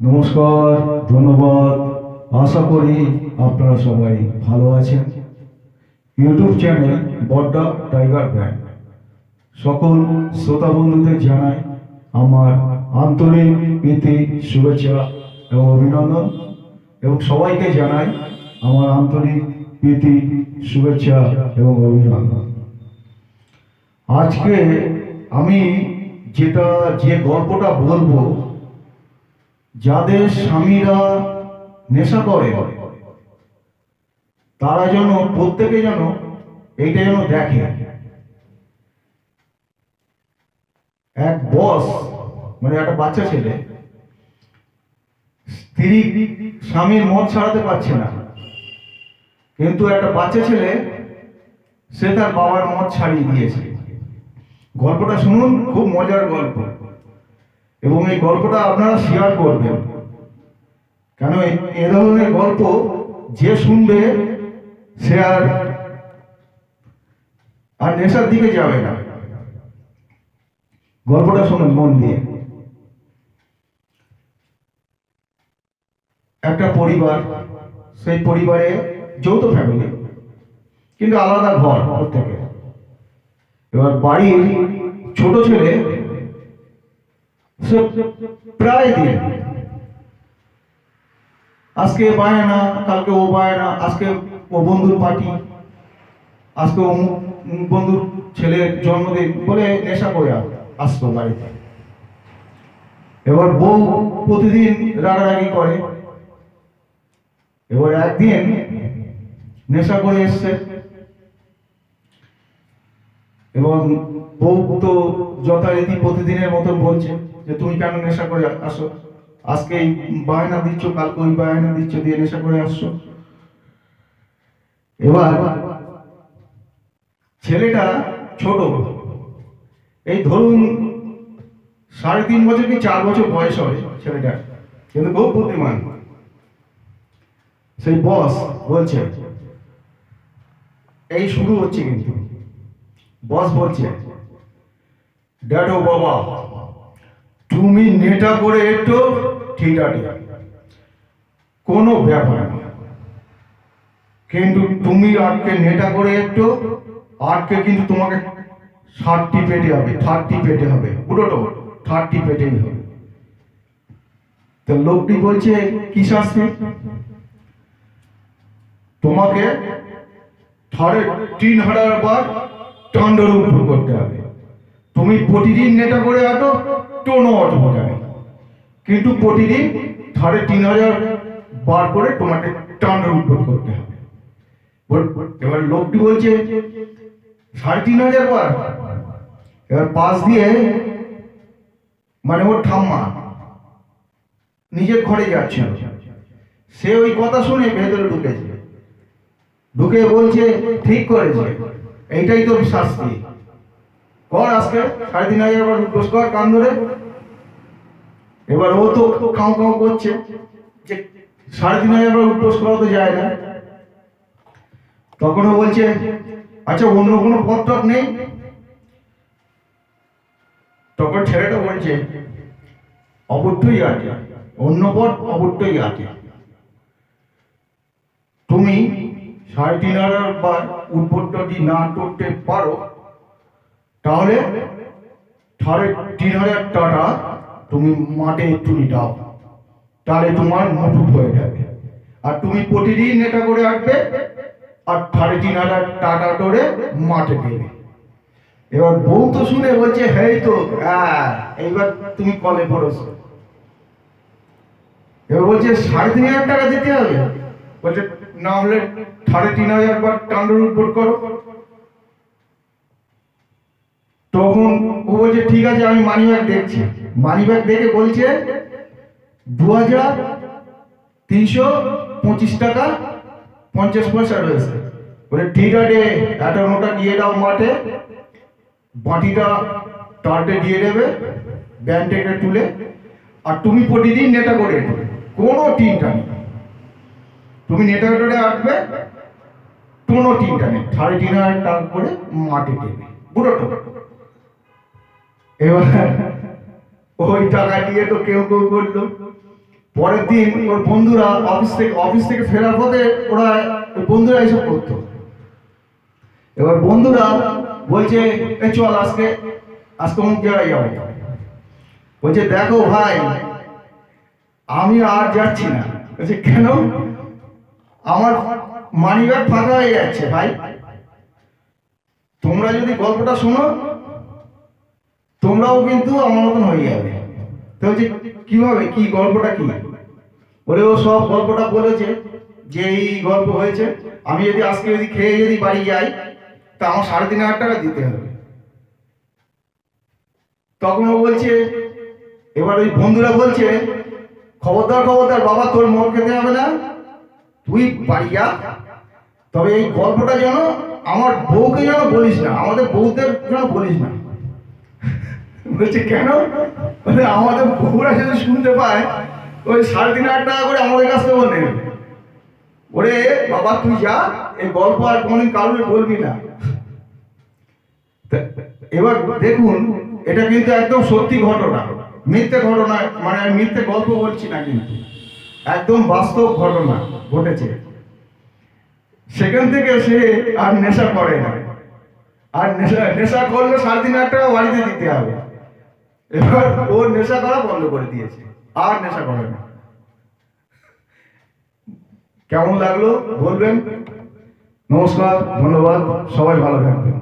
নমস্কার, ধন্যবাদ। আশা করি আপনারা সবাই ভালো আছেন। ইউটিউব চ্যানেল বড্ডা টাইগার ব্যান্ড সকল শ্রোতা বন্ধুদের জানাই আমার আন্তরিক প্রীতি, শুভেচ্ছা এবং অভিনন্দন, এবং সবাইকে জানাই আমার আন্তরিক প্রীতি, শুভেচ্ছা এবং অভিনন্দন। আজকে আমি যে গল্পটা বলবো, যাদের স্বামীরা নেশা করে তারা যেন প্রত্যেকে যেন এইটা যেন দেখে। এক বস মানে একটা বাচ্চা ছেলে, স্ত্রী স্বামীর মদ ছাড়াতে পারছে না, কিন্তু একটা বাচ্চা ছেলে সে তার বাবার মদ ছাড়িয়ে দিয়েছে। গল্পটা শুনুন, খুব মজার গল্প, এবং এই গল্পটা আপনারা শেয়ার করবেন, কেন এ ধরনের গল্প যে শুনবে সে আর নেশার দিকে যাবে না। গল্পটা শুনুন মন দিয়ে। একটা পরিবার, সেই পরিবারে যৌথ ফ্যামিলি, কিন্তু আলাদা ঘর প্রত্যেকে। এবার বাড়ির ছোট ছেলে সে প্রায় দিন আজকে বায়না, কালকে ও বায়না, আজকে ও বন্ধুর পার্টি, আজকে ও বন্ধুর ছেলের জন্মদিন বলে নেশা করে আসতো বাড়িতে। এবার বউ প্রতিদিন রাগারাগি করে। এবার একদিন নেশা করে এসছে, এবং বউ তো যথারীতি প্রতিদিনের মতন বলছে যে তুমি কেন নেশা করে আসো, আজকে এই বায়না দিচ্ছ, কালকে ওই বায়না দিচ্ছ, দিয়ে নেশা করে আসছো। এবার ছেলেটা ছোট, এই ধরুন 3.5 বছর কি 4 বছর বয়স হবে ছেলেটা, কিন্তু খুব বুদ্ধিমান। সেই বস বলছে, এই শুরু হচ্ছে কিন্তু, বস বলছে, ড্যাডো বাবা তুমি নেটা করে একটু ঠিক আছে, কোনো ব্যাপার না, কিন্তু তুমি আটকে নেটা করে একটু আটকে, কিন্তু তোমাকে 30 পেটে হবে, 30 পেটে হবে, পুরোটা 30 পেটেই হবে। তো লোকটি বলছে কি শাস্তি, তোমাকে 3,500 বার দণ্ডরূপ করতে হবে। তুমি প্রতিদিন নেটা করে আটো, কোনো অসুবিধা নেই, কিন্তু প্রতিদিন 3,500 বার করে তোমাকে দণ্ডরূপ করতে হবে। এবার লোকটি বলছে 3,500 বার। এবার পাশ দিয়ে মানে ওর ঠাম্মা নিজের ঘরে যাচ্ছিল, সে ওই কথা শুনে ভেতরে ঢুকেছে, ঢুকে বলছে ঠিক করেছে, এইটাই তোর শাস্তি, কর আজকে 3,500 বার উদ্বোস কর কান ধরে। এবার ও তো খাও খাও করছে যে 3,500 বার উদ্বোস করা তো যায় না। তখন ও বলছে আচ্ছা অন্য কোনো পথ নেই। তখন ছেলেটা বলছে অবশ্যই আছে, অন্য পথ অবশ্যই আছে। তুমি 3,500 বার উদ্বোধটি না করতে পারো, তাহলে 3,500 টাকা তুমি মাঠে তুলে দাও, তাহলে তোমার মুঠুক হয়ে যাবে। আর তুমি প্রতিদিন এটা করে আসবে, আর 3,500 টাকা করে মাঠে দেবে। এবার বউ তো শুনে বলছে হেই তো, এইবার তুমি কলে পড়েছো। এবার বলছে 3,500 টাকা দিতে হবে, বলছে না হলে 3,500 বার দণ্ডরূপ করো। তখন ও বলছে ঠিক আছে, আমি মানিব্যাগ দেখছি। মানিব্যাগ দেখে বলছে 2,325 টাকা 50 পয়সা রয়েছে। বলে ঠিক আছে, একটা নোটা দিয়ে দাও মাঠে, বাটিটা টার্টে দিয়ে দেবে ব্যান্ড থেকে তুলে, আর তুমি প্রতিদিন নেটা করে কোনো টিনটা নেই, তুমি নেটা করে আসবে, কোনো টিনটা নেই, 3,500 টাকা করে মাঠে দেবে পুরোটা। এবার ওই টাকা দিয়ে তো কেউ কেউ করলো, পরের দিন ওর বন্ধুরা অফিস থেকে ফেরার পথে ওরা ওই বন্ধুরা এইসব করতো। এবার বন্ধুরা বলছে এ চল আজকে অমুক জায়গায় যাবো। বলছে দেখো ভাই আমি আর যাচ্ছি না। বলছে কেন? আমার মানিব্যাগ ফাঁকা হয়ে যাচ্ছে ভাই, তোমরা যদি গল্পটা শোনো তোমরাও কিন্তু আমার মতন হয়ে যাবে। তো বলছে কিভাবে, কি গল্পটা কি? বলে ও সব গল্পটা বলেছে যে এই গল্প হয়েছে, আমি যদি আজকে খেয়ে যদি বাড়ি যাই তা আমার 3,500 টাকা দিতে হবে। তখন ও বলছে, এবার ওই বন্ধুরা বলছে খবরদার বাবা, তোর মদ খেতে হবে না, তুই বাড়ি যা, তবে এই গল্পটা যেন আমার বউকে যেন বলিস না, আমাদের বউদের যেন বলিস না। বলছে কেন? বলে আমাদের বউরা যদি শুনতে পায় ওই 3,500 টাকা করে আমাদের কাছ থেকে নেবে। ওরে বাবা তুই যা, এই গল্প আর কোনদিন কারোর বলবি না। এবার দেখুন এটা কিন্তু একদম সত্যি ঘটনা, মিথ্যে ঘটনা, মানে আমি মিথ্যে গল্প বলছি না, কিন্তু একদম বাস্তব ঘটনা ঘটেছে। সেখান থেকে সে আর নেশা করে না, আর নেশা করলে 3,500 টাকা বাড়িতে দিতে হবে। এবার ওর নেশা করা বন্ধ করে দিয়েছে, আর নেশা করে না। কেমন লাগলো বলবেন। নমস্কার, ধন্যবাদ, সবাই ভালো থাকবেন।